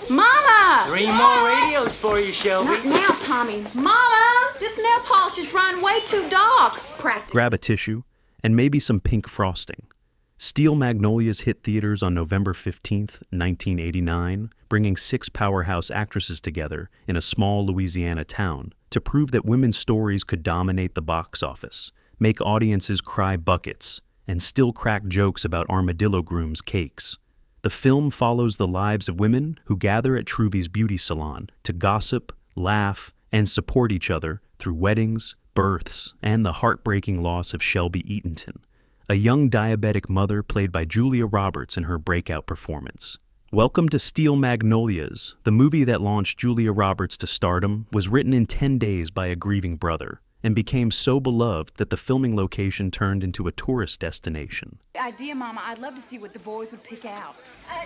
Mama! 3 more radios for you, Shelby. Not now, Tommy. Mama! This nail polish is drying way too dark. Practice. Grab a tissue and maybe some pink frosting. Steel Magnolias hit theaters on November 15th, 1989, bringing 6 powerhouse actresses together in a small Louisiana town to prove that women's stories could dominate the box office, make audiences cry buckets, and still crack jokes about armadillo grooms' cakes. The film follows the lives of women who gather at Truvy's beauty salon to gossip, laugh, and support each other through weddings, births, and the heartbreaking loss of Shelby Eatonton, a young diabetic mother played by Julia Roberts in her breakout performance. Welcome to Steel Magnolias. The movie that launched Julia Roberts to stardom was written in 10 days by a grieving brother and became so beloved that the filming location turned into a tourist destination. Idea, Mama. I'd love to see what the boys would pick out.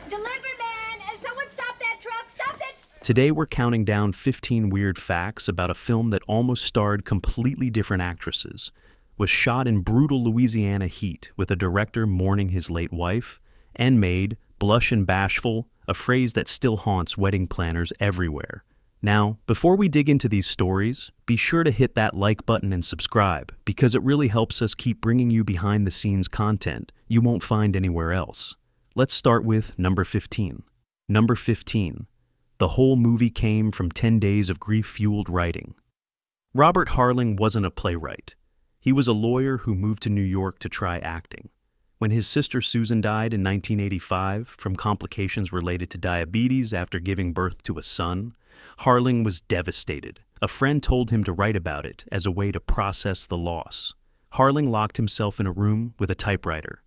Delivery man! Someone stop that truck! Stop that! Today we're counting down 15 weird facts about a film that almost starred completely different actresses, was shot in brutal Louisiana heat with a director mourning his late wife, and made, blush and bashful, a phrase that still haunts wedding planners everywhere. Now, before we dig into these stories, be sure to hit that like button and subscribe, because it really helps us keep bringing you behind-the-scenes content you won't find anywhere else. Let's start with number 15. Number 15. The whole movie came from 10 days of grief-fueled writing. Robert Harling wasn't a playwright. He was a lawyer who moved to New York to try acting. When his sister Susan died in 1985 from complications related to diabetes after giving birth to a son, Harling was devastated. A friend told him to write about it as a way to process the loss. Harling locked himself in a room with a typewriter.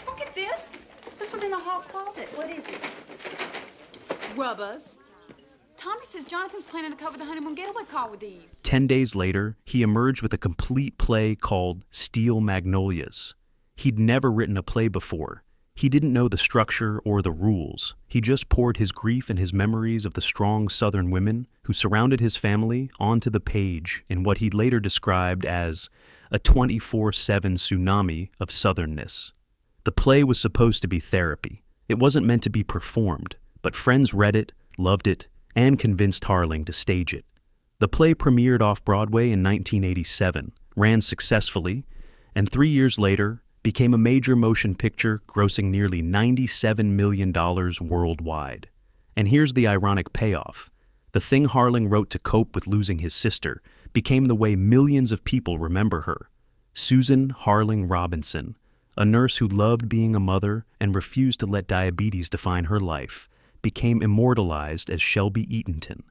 Look at this. This was in the hall closet. What is it? Rubbers. Tommy says Jonathan's planning to cover the honeymoon getaway car with these. 10 days later, he emerged with a complete play called Steel Magnolias. He'd never written a play before. He didn't know the structure or the rules. He just poured his grief and his memories of the strong Southern women who surrounded his family onto the page in what he later described as a 24/7 tsunami of Southernness. The play was supposed to be therapy. It wasn't meant to be performed, but friends read it, loved it, and convinced Harling to stage it. The play premiered off-Broadway in 1987, ran successfully, and 3 years later became a major motion picture grossing nearly $97 million worldwide. And here's the ironic payoff. The thing Harling wrote to cope with losing his sister became the way millions of people remember her. Susan Harling Robinson, a nurse who loved being a mother and refused to let diabetes define her life, became immortalized as Shelby Eatonton.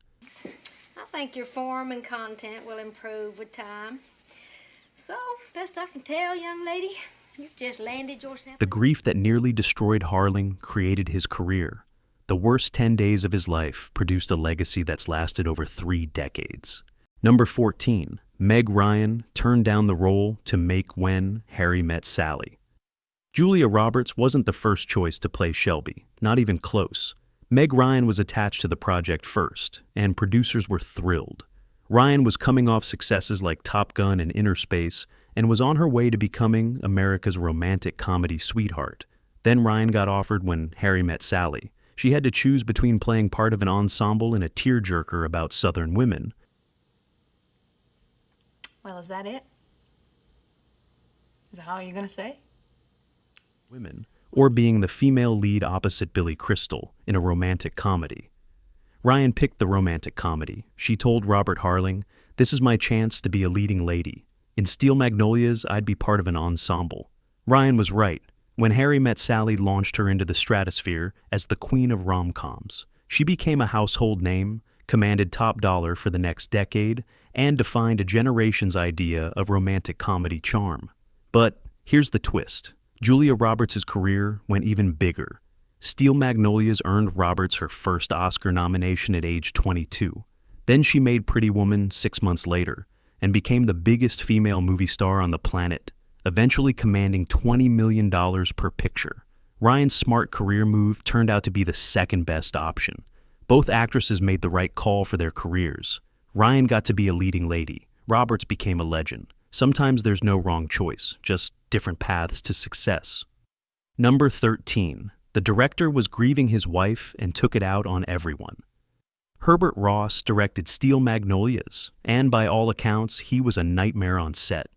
I think your form and content will improve with time. So, best I can tell, young lady, you've just landed yourself. The grief that nearly destroyed Harling created his career. The worst 10 days of his life produced a legacy that's lasted over 3 decades. Number 14. Meg Ryan turned down the role to make When Harry Met Sally. Julia Roberts wasn't the first choice to play Shelby, not even close. Meg Ryan was attached to the project first, and producers were thrilled. Ryan was coming off successes like Top Gun and Inner Space, and was on her way to becoming America's romantic comedy sweetheart. Then Ryan got offered When Harry Met Sally. She had to choose between playing part of an ensemble in a tearjerker about Southern women. Well, is that it? Is that all you're going to say? Women, or being the female lead opposite Billy Crystal in a romantic comedy. Ryan picked the romantic comedy. She told Robert Harling, "This is my chance to be a leading lady. In Steel Magnolias, I'd be part of an ensemble." Ryan was right. When Harry Met Sally launched her into the stratosphere as the queen of rom-coms. She became a household name, commanded top dollar for the next decade, and defined a generation's idea of romantic comedy charm. But here's the twist. Julia Roberts' career went even bigger. Steel Magnolias earned Roberts her first Oscar nomination at age 22. Then she made Pretty Woman 6 months later and became the biggest female movie star on the planet, eventually commanding $20 million per picture. Ryan's smart career move turned out to be the second best option. Both actresses made the right call for their careers. Ryan got to be a leading lady. Roberts became a legend. Sometimes there's no wrong choice, just different paths to success. Number 13. The director was grieving his wife and took it out on everyone. Herbert Ross directed Steel Magnolias, and by all accounts, he was a nightmare on set.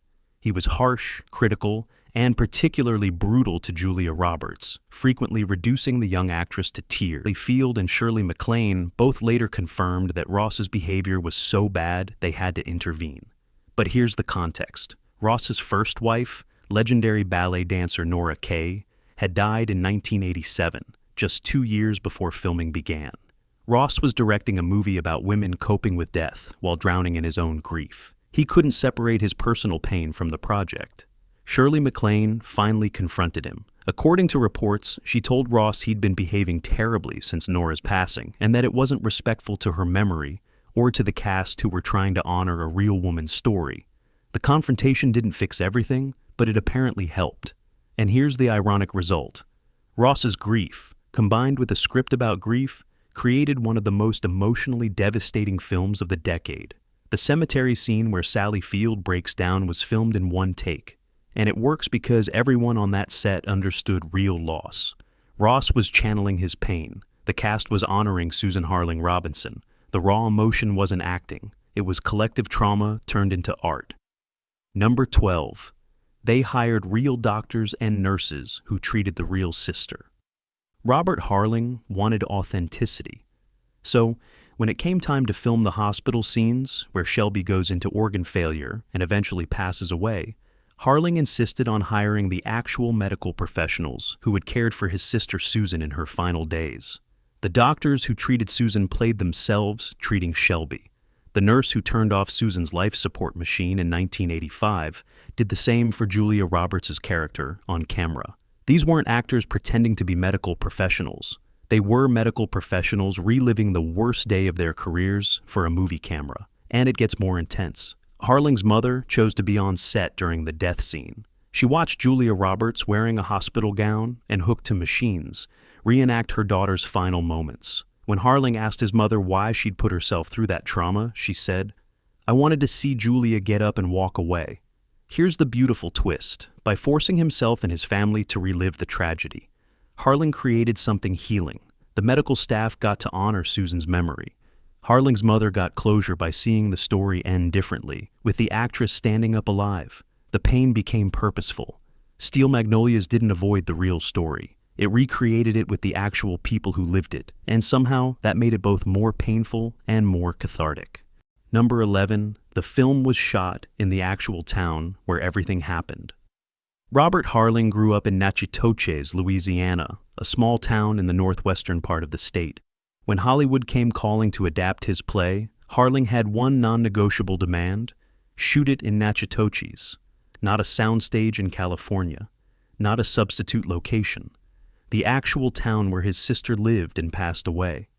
He was harsh, critical, and particularly brutal to Julia Roberts, frequently reducing the young actress to tears. Field and Shirley MacLaine both later confirmed that Ross's behavior was so bad they had to intervene. But here's the context. Ross's first wife, legendary ballet dancer Nora Kay, had died in 1987, just 2 years before filming began. Ross was directing a movie about women coping with death while drowning in his own grief. He couldn't separate his personal pain from the project. Shirley MacLaine finally confronted him. According to reports, she told Ross he'd been behaving terribly since Nora's passing, and that it wasn't respectful to her memory or to the cast who were trying to honor a real woman's story. The confrontation didn't fix everything, but it apparently helped. And here's the ironic result. Ross's grief, combined with a script about grief, created one of the most emotionally devastating films of the decade. The cemetery scene where Sally Field breaks down was filmed in one take, and it works because everyone on that set understood real loss. Ross was channeling his pain. The cast was honoring Susan Harling Robinson. The raw emotion wasn't acting. It was collective trauma turned into art. Number 12. They hired real doctors and nurses who treated the real sister. Robert Harling wanted authenticity. So, when it came time to film the hospital scenes where Shelby goes into organ failure and eventually passes away, Harling insisted on hiring the actual medical professionals who had cared for his sister Susan in her final days. The doctors who treated Susan played themselves treating Shelby. The nurse who turned off Susan's life support machine in 1985 did the same for Julia Roberts' character on camera. These weren't actors pretending to be medical professionals. They were medical professionals reliving the worst day of their careers for a movie camera. And it gets more intense. Harling's mother chose to be on set during the death scene. She watched Julia Roberts wearing a hospital gown and hooked to machines reenact her daughter's final moments. When Harling asked his mother why she'd put herself through that trauma, she said, "I wanted to see Julia get up and walk away." Here's the beautiful twist. By forcing himself and his family to relive the tragedy, Harling created something healing. The medical staff got to honor Susan's memory. Harling's mother got closure by seeing the story end differently, with the actress standing up alive. The pain became purposeful. Steel Magnolias didn't avoid the real story. It recreated it with the actual people who lived it, and somehow that made it both more painful and more cathartic. Number 11, the film was shot in the actual town where everything happened. Robert Harling grew up in Natchitoches, Louisiana, a small town in the northwestern part of the state. When Hollywood came calling to adapt his play, Harling had one non-negotiable demand: shoot it in Natchitoches. Not a soundstage in California. Not a substitute location. The actual town where his sister lived and passed away.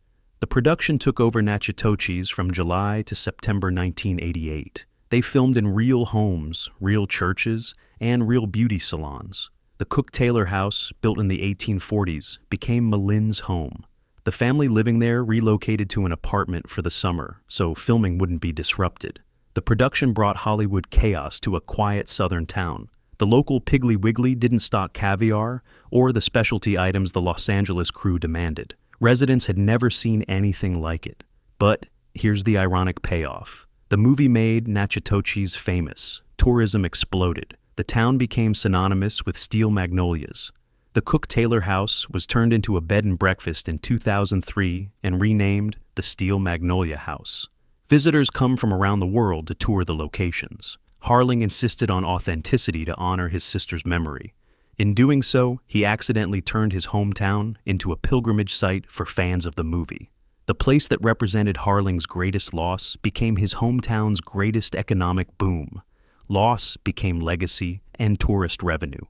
The production took over Natchitoches from July to September 1988. They filmed in real homes, real churches, and real beauty salons. The Cook-Taylor house, built in the 1840s, became Malin's home. The family living there relocated to an apartment for the summer, so filming wouldn't be disrupted. The production brought Hollywood chaos to a quiet southern town. The local Piggly Wiggly didn't stock caviar or the specialty items the Los Angeles crew demanded. Residents had never seen anything like it. But here's the ironic payoff. The movie made Natchitoches famous. Tourism exploded. The town became synonymous with Steel Magnolias. The Cook-Taylor house was turned into a bed and breakfast in 2003 and renamed the Steel Magnolia House. Visitors come from around the world to tour the locations. Harling insisted on authenticity to honor his sister's memory. In doing so, he accidentally turned his hometown into a pilgrimage site for fans of the movie. The place that represented Harling's greatest loss became his hometown's greatest economic boom. Loss became legacy and tourist revenue.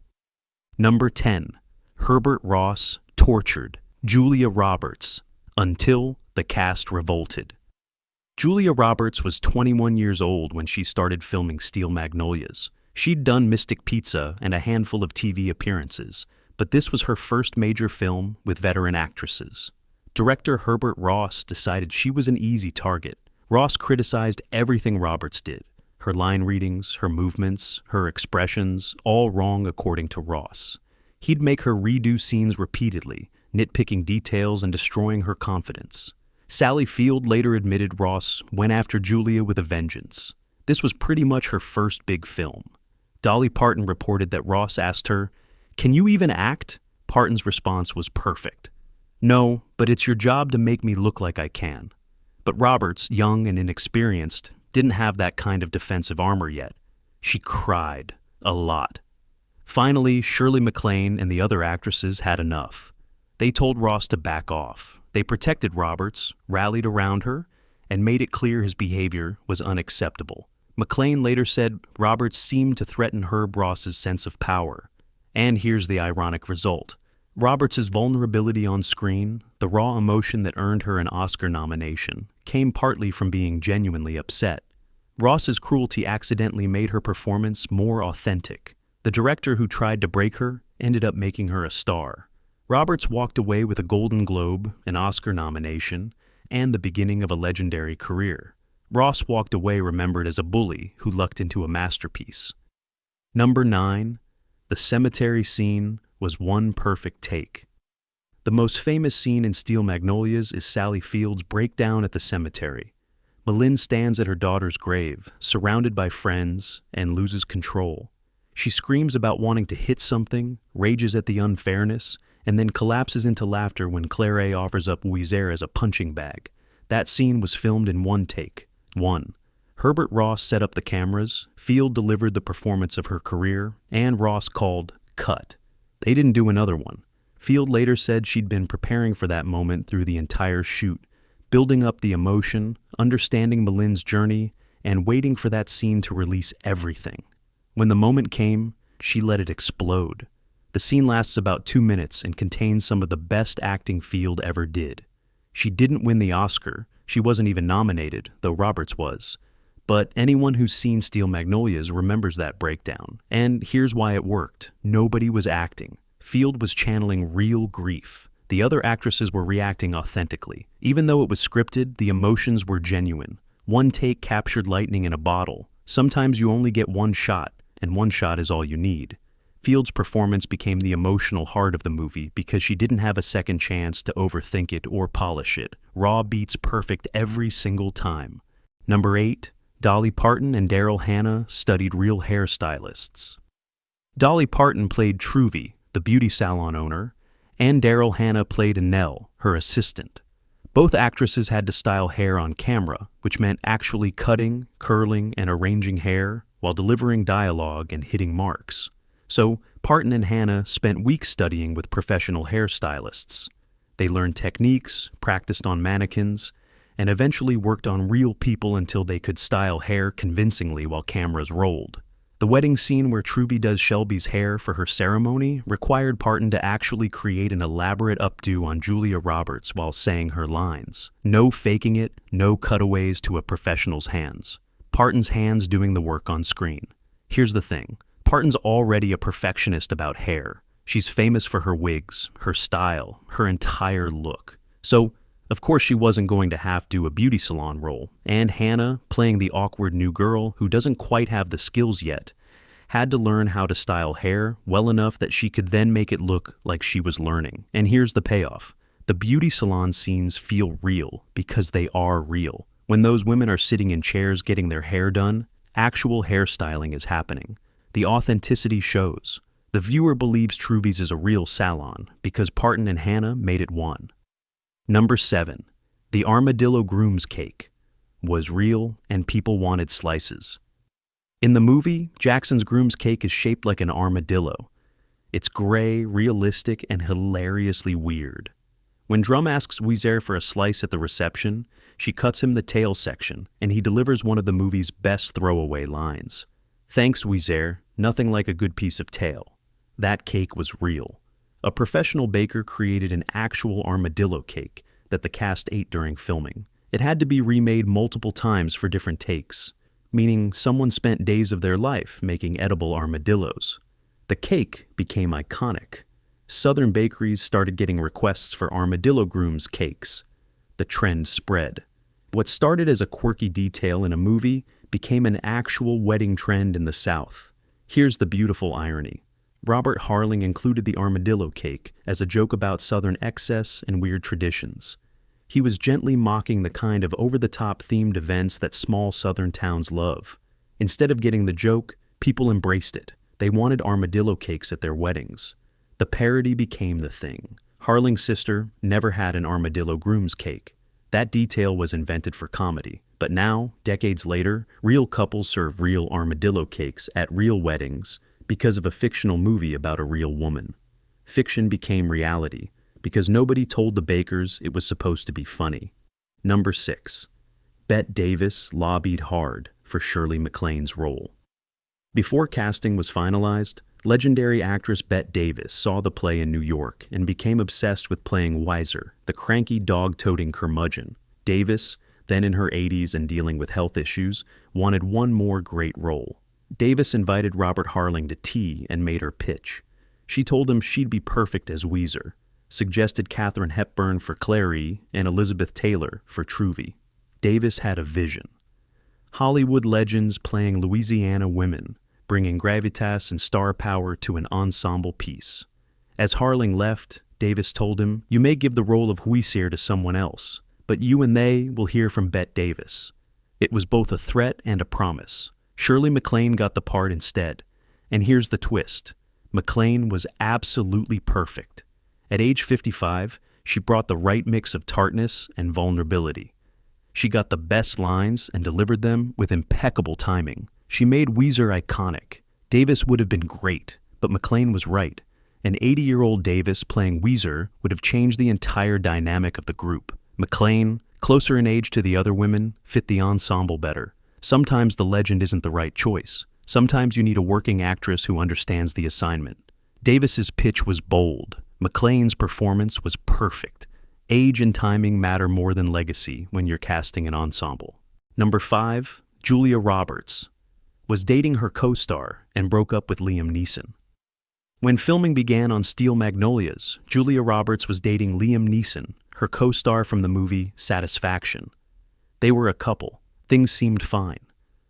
Number 10. Herbert Ross tortured Julia Roberts until the cast revolted. Julia Roberts was 21 years old when she started filming Steel Magnolias. She'd done Mystic Pizza and a handful of TV appearances, but this was her first major film with veteran actresses. Director Herbert Ross decided she was an easy target. Ross criticized everything Roberts did. Her line readings, her movements, her expressions, all wrong according to Ross. He'd make her redo scenes repeatedly, nitpicking details and destroying her confidence. Sally Field later admitted Ross went after Julia with a vengeance. This was pretty much her first big film. Dolly Parton reported that Ross asked her, "Can you even act?" Parton's response was perfect. "No, but it's your job to make me look like I can." But Roberts, young and inexperienced, didn't have that kind of defensive armor yet. She cried. A lot. Finally, Shirley MacLaine and the other actresses had enough. They told Ross to back off. They protected Roberts, rallied around her, and made it clear his behavior was unacceptable. MacLaine later said Roberts seemed to threaten Herb Ross's sense of power. And here's the ironic result. Roberts' vulnerability on screen, the raw emotion that earned her an Oscar nomination, came partly from being genuinely upset. Ross's cruelty accidentally made her performance more authentic. The director who tried to break her ended up making her a star. Roberts walked away with a Golden Globe, an Oscar nomination, and the beginning of a legendary career. Ross walked away remembered as a bully who lucked into a masterpiece. Number 9. The cemetery scene was one perfect take. The most famous scene in Steel Magnolias is Sally Field's breakdown at the cemetery. Malin stands at her daughter's grave, surrounded by friends, and loses control. She screams about wanting to hit something, rages at the unfairness, and then collapses into laughter when Claire offers up Ouiser as a punching bag. That scene was filmed in one take. 1. Herbert Ross set up the cameras, Field delivered the performance of her career, and Ross called cut. They didn't do another one. Field later said she'd been preparing for that moment through the entire shoot, building up the emotion, understanding Malin's journey, and waiting for that scene to release everything. When the moment came, she let it explode. The scene lasts about 2 minutes and contains some of the best acting Field ever did. She didn't win the Oscar. She wasn't even nominated, though Roberts was. But anyone who's seen Steel Magnolias remembers that breakdown. And here's why it worked. Nobody was acting. Field was channeling real grief. The other actresses were reacting authentically. Even though it was scripted, the emotions were genuine. One take captured lightning in a bottle. Sometimes you only get one shot, and one shot is all you need. Field's performance became the emotional heart of the movie because she didn't have a second chance to overthink it or polish it. Raw beats perfect every single time. Number 8. Dolly Parton and Daryl Hannah studied real hairstylists. Dolly Parton played Truvy, the beauty salon owner, and Daryl Hannah played Nell, her assistant. Both actresses had to style hair on camera, which meant actually cutting, curling, and arranging hair while delivering dialogue and hitting marks. So Parton and Hannah spent weeks studying with professional hairstylists. They learned techniques, practiced on mannequins, and eventually worked on real people until they could style hair convincingly while cameras rolled. The wedding scene where Truvy does Shelby's hair for her ceremony required Parton to actually create an elaborate updo on Julia Roberts while saying her lines. No faking it, no cutaways to a professional's hands. Parton's hands doing the work on screen. Here's the thing. Parton's already a perfectionist about hair. She's famous for her wigs, her style, her entire look. So, of course she wasn't going to have to do a beauty salon role, and Hannah, playing the awkward new girl who doesn't quite have the skills yet, had to learn how to style hair well enough that she could then make it look like she was learning. And here's the payoff. The beauty salon scenes feel real because they are real. When those women are sitting in chairs getting their hair done, actual hairstyling is happening. The authenticity shows. The viewer believes Truvy's is a real salon because Parton and Hannah made it one. Number 7. The armadillo groom's cake was real and people wanted slices. In the movie, Jackson's groom's cake is shaped like an armadillo. It's gray, realistic, and hilariously weird. When Drum asks Ouiser for a slice at the reception, she cuts him the tail section, and he delivers one of the movie's best throwaway lines. "Thanks, Ouiser, nothing like a good piece of tail." That cake was real. A professional baker created an actual armadillo cake that the cast ate during filming. It had to be remade multiple times for different takes, meaning someone spent days of their life making edible armadillos. The cake became iconic. Southern bakeries started getting requests for armadillo grooms cakes. The trend spread. What started as a quirky detail in a movie became an actual wedding trend in the South. Here's the beautiful irony. Robert Harling included the armadillo cake as a joke about Southern excess and weird traditions. He was gently mocking the kind of over-the-top themed events that small Southern towns love. Instead of getting the joke, people embraced it. They wanted armadillo cakes at their weddings. The parody became the thing. Harling's sister never had an armadillo groom's cake. That detail was invented for comedy. But now, decades later, real couples serve real armadillo cakes at real weddings because of a fictional movie about a real woman. Fiction became reality because nobody told the bakers it was supposed to be funny. Number 6. Bette Davis lobbied hard for Shirley MacLaine's role. Before casting was finalized, legendary actress Bette Davis saw the play in New York and became obsessed with playing Weiser, the cranky dog-toting curmudgeon. Davis, then in her 80s and dealing with health issues, wanted one more great role. Davis invited Robert Harling to tea and made her pitch. She told him she'd be perfect as Weiser, suggested Katharine Hepburn for Clary and Elizabeth Taylor for Truvy. Davis had a vision. Hollywood legends playing Louisiana women, bringing gravitas and star power to an ensemble piece. As Harling left, Davis told him, "You may give the role of Huissier to someone else, but you and they will hear from Bette Davis." It was both a threat and a promise. Shirley MacLaine got the part instead. And here's the twist. MacLaine was absolutely perfect. At age 55, she brought the right mix of tartness and vulnerability. She got the best lines and delivered them with impeccable timing. She made Weiser iconic. Davis would have been great, but MacLaine was right. An 80-year-old Davis playing Weiser would have changed the entire dynamic of the group. MacLaine, closer in age to the other women, fit the ensemble better. Sometimes the legend isn't the right choice. Sometimes you need a working actress who understands the assignment. Davis's pitch was bold. MacLaine's performance was perfect. Age and timing matter more than legacy when you're casting an ensemble. Number 5, Julia Roberts was dating her co-star and broke up with Liam Neeson. When filming began on Steel Magnolias, Julia Roberts was dating Liam Neeson, her co-star from the movie Satisfaction. They were a couple. Things seemed fine.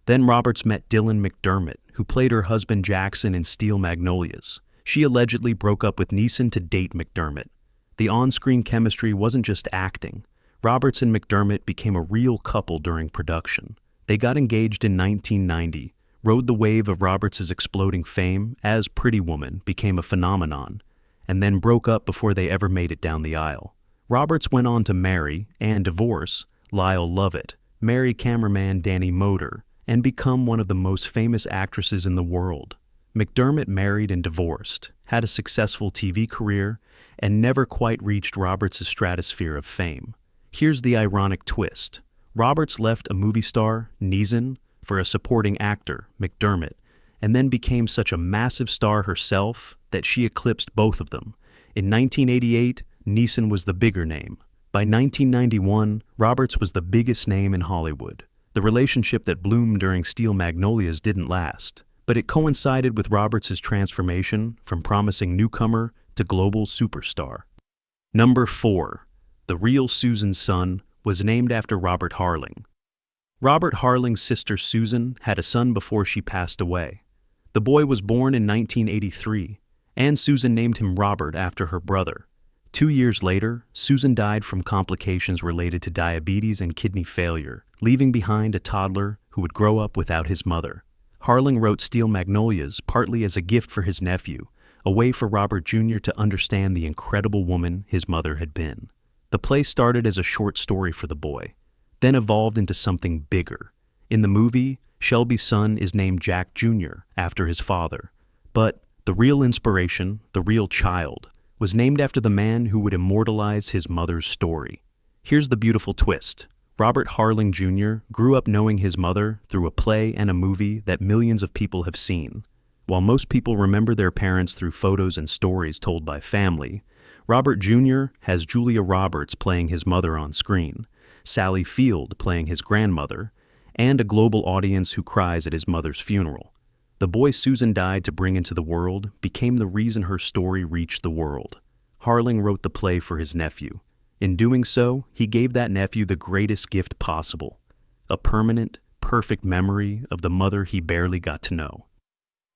Then Roberts met Dylan McDermott, who played her husband Jackson in Steel Magnolias. She allegedly broke up with Neeson to date McDermott. The on-screen chemistry wasn't just acting. Roberts and McDermott became a real couple during production. They got engaged in 1990, rode the wave of Roberts' exploding fame as Pretty Woman became a phenomenon, and then broke up before they ever made it down the aisle. Roberts went on to marry and divorce Lyle Lovett, marry cameraman Danny Moder, and become one of the most famous actresses in the world. McDermott married and divorced, had a successful TV career, and never quite reached Roberts' stratosphere of fame. Here's the ironic twist. Roberts left a movie star, Neeson, for a supporting actor, McDermott, and then became such a massive star herself that she eclipsed both of them. In 1988, Neeson was the bigger name. By 1991, Roberts was the biggest name in Hollywood. The relationship that bloomed during Steel Magnolias didn't last, but it coincided with Roberts' transformation from promising newcomer to global superstar. Number 4. The real Susan's son was named after Robert Harling. Robert Harling's sister Susan had a son before she passed away. The boy was born in 1983, and Susan named him Robert after her brother. 2 years later, Susan died from complications related to diabetes and kidney failure, leaving behind a toddler who would grow up without his mother. Harling wrote Steel Magnolias partly as a gift for his nephew, a way for Robert Jr. to understand the incredible woman his mother had been. The play started as a short story for the boy, then evolved into something bigger. In the movie, Shelby's son is named Jack Jr. after his father, but the real inspiration, the real child, was named after the man who would immortalize his mother's story. Here's the beautiful twist. Robert Harling Jr. grew up knowing his mother through a play and a movie that millions of people have seen. While most people remember their parents through photos and stories told by family, Robert Jr. has Julia Roberts playing his mother on screen, Sally Field playing his grandmother, and a global audience who cries at his mother's funeral. The boy Susan died to bring into the world became the reason her story reached the world. Harling wrote the play for his nephew. In doing so, he gave that nephew the greatest gift possible, a permanent, perfect memory of the mother he barely got to know.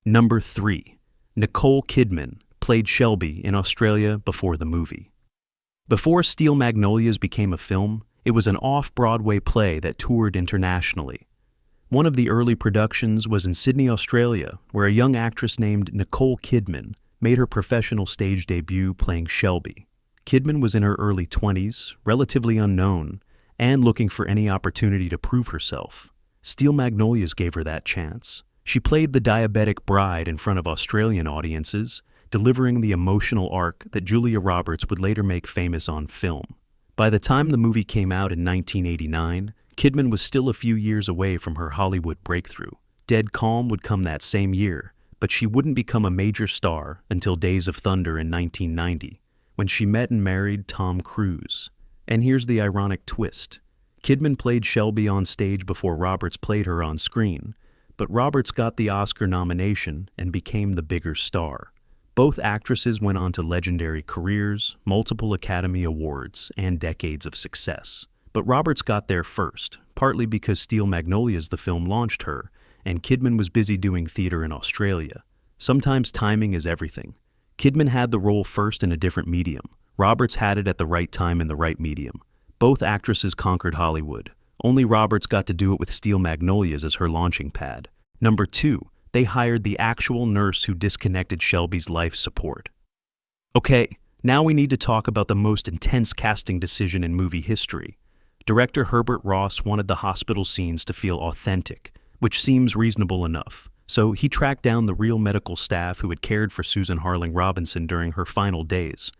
Number 3. Nicole Kidman played Shelby in Australia before the movie. Before Steel Magnolias became a film, it was an off-Broadway play that toured internationally. One of the early productions was in Sydney, Australia, where a young actress named Nicole Kidman made her professional stage debut playing Shelby. Kidman was in her early 20s, relatively unknown, and looking for any opportunity to prove herself. Steel Magnolias gave her that chance. She played the diabetic bride in front of Australian audiences, delivering the emotional arc that Julia Roberts would later make famous on film. By the time the movie came out in 1989, Kidman was still a few years away from her Hollywood breakthrough. Dead Calm would come that same year, but she wouldn't become a major star until Days of Thunder in 1990, when she met and married Tom Cruise. And here's the ironic twist. Kidman played Shelby on stage before Roberts played her on screen, but Roberts got the Oscar nomination and became the bigger star. Both actresses went on to legendary careers, multiple Academy Awards, and decades of success. But Roberts got there first, partly because Steel Magnolias the film launched her, and Kidman was busy doing theater in Australia. Sometimes timing is everything. Kidman had the role first in a different medium. Roberts had it at the right time in the right medium. Both actresses conquered Hollywood. Only Roberts got to do it with Steel Magnolias as her launching pad. Number 2, they hired the actual nurse who disconnected Shelby's life support. Okay, now we need to talk about the most intense casting decision in movie history. Director Herbert Ross wanted the hospital scenes to feel authentic, which seems reasonable enough. So he tracked down the real medical staff who had cared for Susan Harling Robinson during her final days.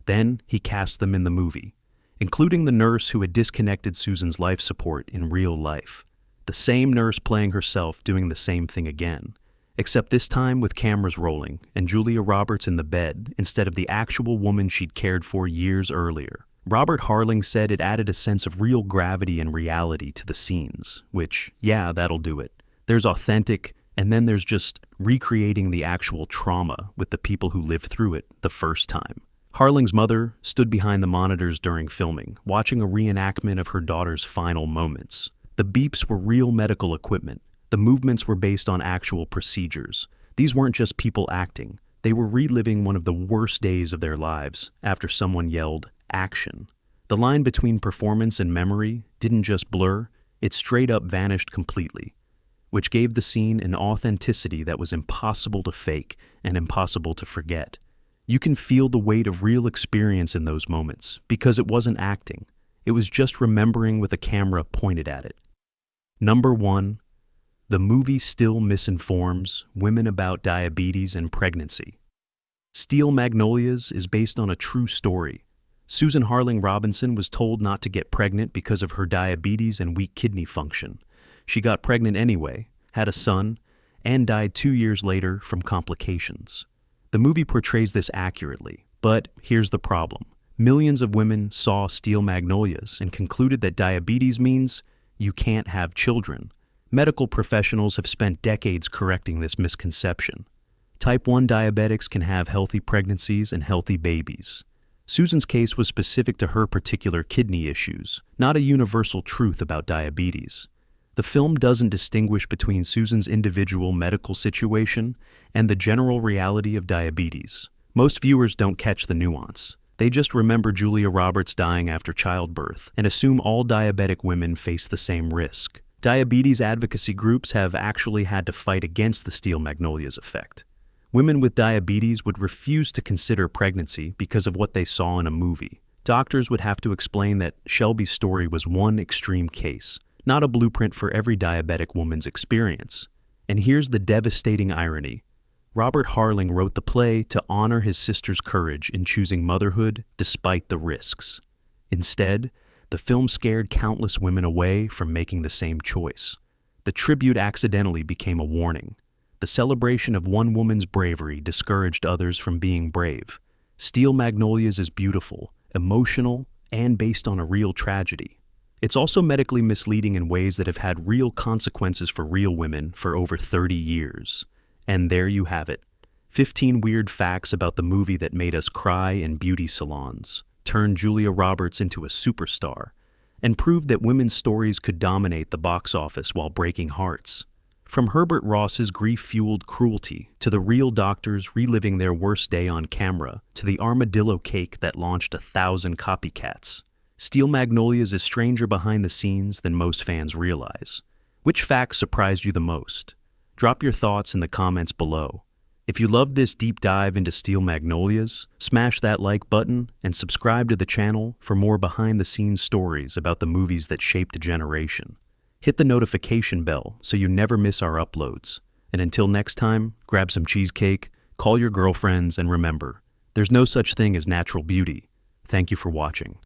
Then he cast them in the movie, including the nurse who had disconnected Susan's life support in real life. The same nurse playing herself doing the same thing again, except this time with cameras rolling and Julia Roberts in the bed instead of the actual woman she'd cared for years earlier. Robert Harling said it added a sense of real gravity and reality to the scenes, which, yeah, that'll do it. There's authentic, and then there's just recreating the actual trauma with the people who lived through it the first time. Harling's mother stood behind the monitors during filming, watching a reenactment of her daughter's final moments. The beeps were real medical equipment. The movements were based on actual procedures. These weren't just people acting. They were reliving one of the worst days of their lives after someone yelled, "Action." The line between performance and memory didn't just blur, it straight up vanished completely, which gave the scene an authenticity that was impossible to fake and impossible to forget. You can feel the weight of real experience in those moments because it wasn't acting. It was just remembering with a camera pointed at it. Number 1, the movie still misinforms women about diabetes and pregnancy. Steel Magnolias is based on a true story. Susan Harling Robinson was told not to get pregnant because of her diabetes and weak kidney function. She got pregnant anyway, had a son, and died 2 years later from complications. The movie portrays this accurately, but here's the problem. Millions of women saw Steel Magnolias and concluded that diabetes means you can't have children. Medical professionals have spent decades correcting this misconception. Type 1 diabetics can have healthy pregnancies and healthy babies. Susan's case was specific to her particular kidney issues, not a universal truth about diabetes. The film doesn't distinguish between Susan's individual medical situation and the general reality of diabetes. Most viewers don't catch the nuance. They just remember Julia Roberts dying after childbirth and assume all diabetic women face the same risk. Diabetes advocacy groups have actually had to fight against the Steel Magnolias effect. Women with diabetes would refuse to consider pregnancy because of what they saw in a movie. Doctors would have to explain that Shelby's story was one extreme case, not a blueprint for every diabetic woman's experience. And here's the devastating irony. Robert Harling wrote the play to honor his sister's courage in choosing motherhood despite the risks. Instead, the film scared countless women away from making the same choice. The tribute accidentally became a warning. The celebration of one woman's bravery discouraged others from being brave. Steel Magnolias is beautiful, emotional, and based on a real tragedy. It's also medically misleading in ways that have had real consequences for real women for over 30 years. And there you have it. 15 weird facts about the movie that made us cry in beauty salons, turned Julia Roberts into a superstar, and proved that women's stories could dominate the box office while breaking hearts. From Herbert Ross's grief-fueled cruelty to the real doctors reliving their worst day on camera to the armadillo cake that launched 1,000 copycats, Steel Magnolias is stranger behind the scenes than most fans realize. Which facts surprised you the most? Drop your thoughts in the comments below. If you loved this deep dive into Steel Magnolias, smash that like button and subscribe to the channel for more behind-the-scenes stories about the movies that shaped a generation. Hit the notification bell so you never miss our uploads. And until next time, grab some cheesecake, call your girlfriends, and remember, there's no such thing as natural beauty. Thank you for watching.